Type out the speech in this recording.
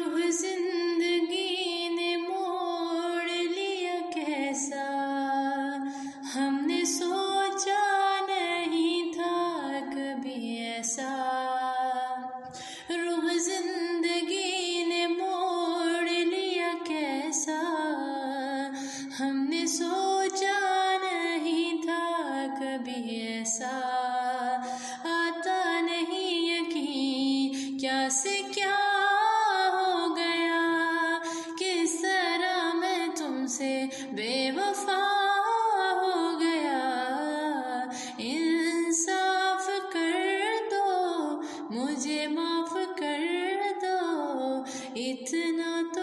रुह जिंदगी ने मोड़ लिया कैसा, हमने सोचा नहीं था कभी ऐसा। रुह जिंदगी ने मोड़ लिया कैसा, हमने सोचा नहीं था कभी ऐसा। आता नहीं यकीन क्या से क्या हो गया, किस तरह मैं तुमसे बेवफा हो गया। इंसाफ कर दो, मुझे माफ कर दो, इतना तो